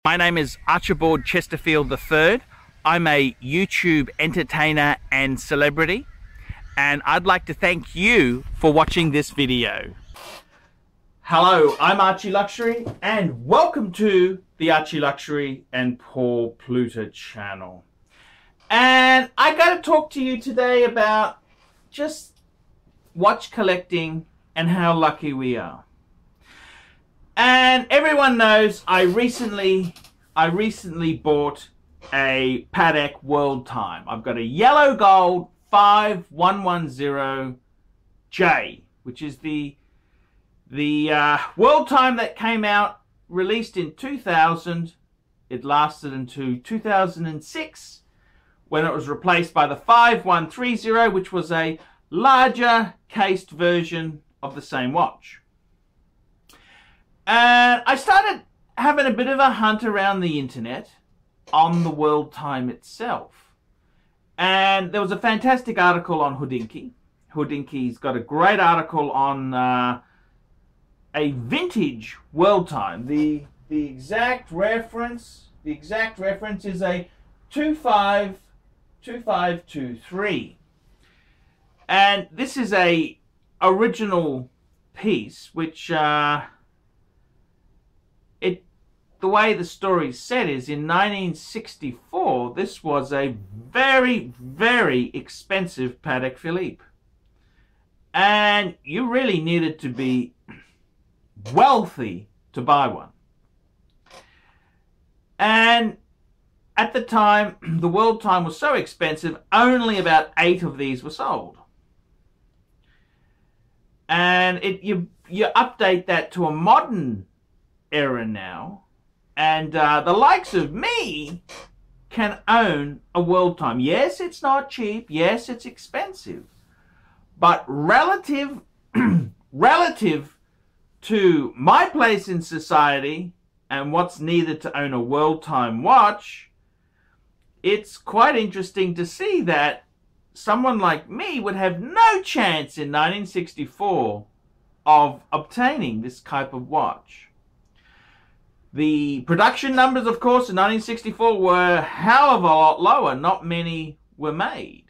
My name is Archibald Chesterfield III. I'm a YouTube entertainer and celebrity, and I'd like to thank you for watching this video. Hello, I'm Archie Luxury, and welcome to the Archie Luxury and Paul Pluta channel. And I got to talk to you today about just watch collecting and how lucky we are. And everyone knows I recently bought a Patek World Time. I've got a yellow gold 5110J, which is the World Time that came out, released in 2000. It lasted until 2006, when it was replaced by the 5130, which was a larger cased version of the same watch. And I started having a bit of a hunt around the internet on the World Time itself. And there was a fantastic article on Hodinkee. Hodinkee's got a great article on a vintage World Time. The exact reference is a 2523. And this is a original piece, which the way the story's set is, in 1964, this was a very, very expensive Patek Philippe. And you really needed to be wealthy to buy one. And at the time, the World Time was so expensive, only about 8 of these were sold. And you update that to a modern era now, and the likes of me can own a World Time. Yes, it's not cheap. Yes, it's expensive. But relative to my place in society and what's needed to own a World Time watch, it's quite interesting to see that someone like me would have no chance in 1964 of obtaining this type of watch. The production numbers, of course, in 1964 were a hell of a lot lower. Not many were made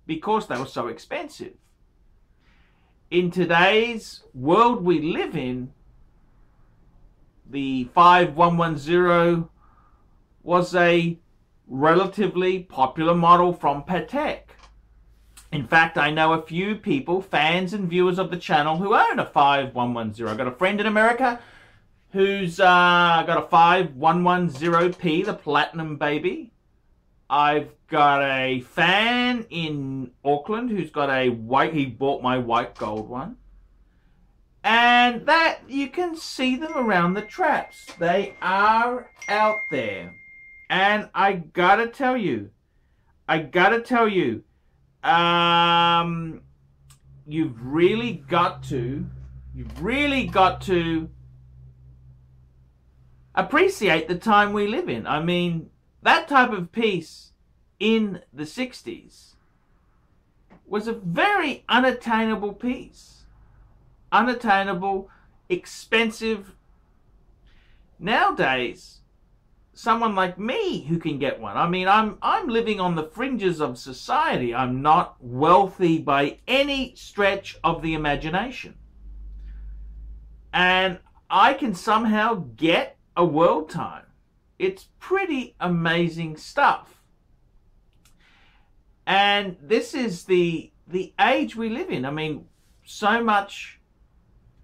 because they were so expensive. In today's world we live in, the 5110 was a relatively popular model from Patek. In fact, I know a few people, fans and viewers of the channel, who own a 5110. I've got a friend in America who's got a 5110P, the Platinum Baby. I've got a fan in Auckland who's got a white, he bought my white gold one. And that, you can see them around the traps. They are out there. And I gotta tell you, you've really got to appreciate the time we live in. I mean, that type of piece in the 60s was a very unattainable piece. Unattainable, expensive. Nowadays, someone like me who can get one. I mean, I'm living on the fringes of society. I'm not wealthy by any stretch of the imagination. And I can somehow get a World Time. It's pretty amazing stuff. And this is the age we live in. I mean, so much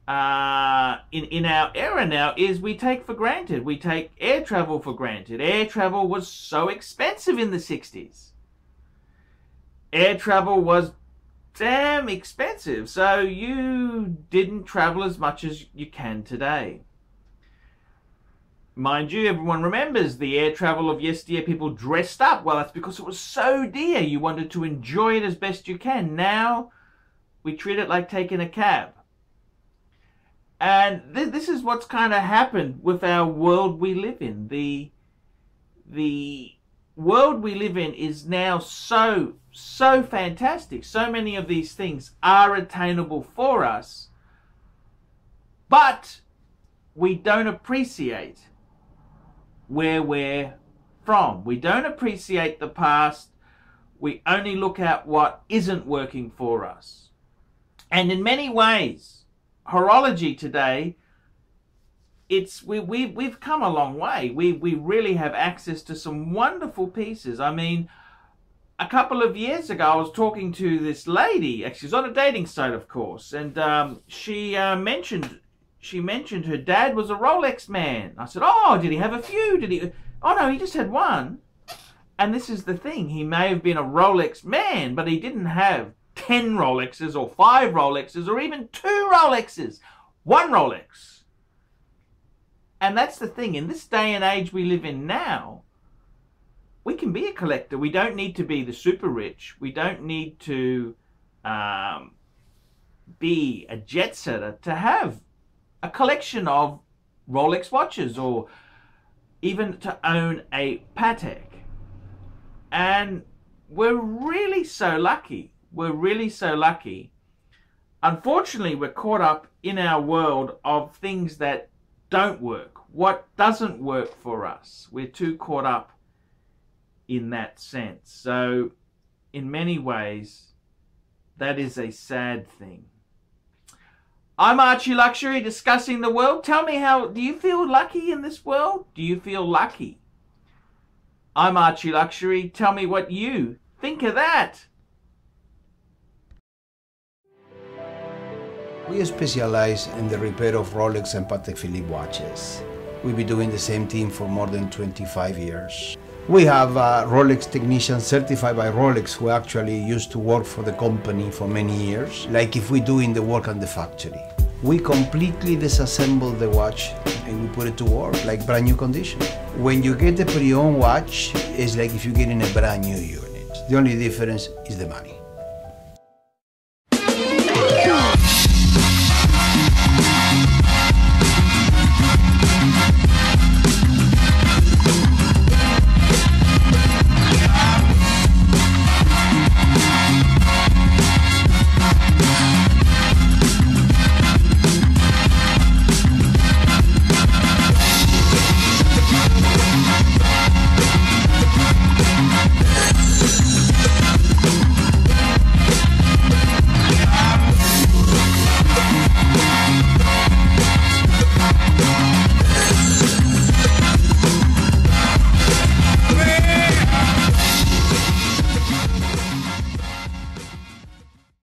in our era now is we take for granted. We take air travel for granted. Air travel was so expensive in the 60s. Air travel was damn expensive. So you didn't travel as much as you can today. Mind you, everyone remembers the air travel of yesteryear. People dressed up. Well, that's because it was so dear. You wanted to enjoy it as best you can. Now, we treat it like taking a cab. And this is what's kind of happened with our world we live in. The world we live in is now so fantastic. So many of these things are attainable for us. But we don't appreciate where we're from. We don't appreciate the past. We only look at what isn't working for us. And in many ways, horology today, we've come a long way. We really have access to some wonderful pieces. I mean, a couple of years ago, I was talking to this lady. Actually, she was on a dating site, of course, and she mentioned her dad was a Rolex man. I said, "Oh, did he have a few? Did he?" "Oh no, he just had one." And this is the thing: he may have been a Rolex man, but he didn't have 10 Rolexes or 5 Rolexes or even 2 Rolexes. 1 Rolex. And that's the thing. In this day and age we live in now, we can be a collector. We don't need to be the super rich. We don't need to be a jet setter to have a collection of Rolex watches or even to own a Patek. And we're really so lucky. We're really so lucky. Unfortunately, we're caught up in our world of things that don't work. What doesn't work for us. We're too caught up in that sense. So in many ways, that is a sad thing. I'm Archie Luxury, discussing the world. Tell me, do you feel lucky in this world? Do you feel lucky? I'm Archie Luxury. Tell me what you think of that. We specialize in the repair of Rolex and Patek Philippe watches. We've been doing the same thing for more than 25 years. We have Rolex technicians certified by Rolex who actually used to work for the company for many years, like if we're doing the work on the factory. We completely disassemble the watch and we put it to work like brand new condition. When you get the pre-owned watch, it's like if you're getting a brand new unit. The only difference is the money.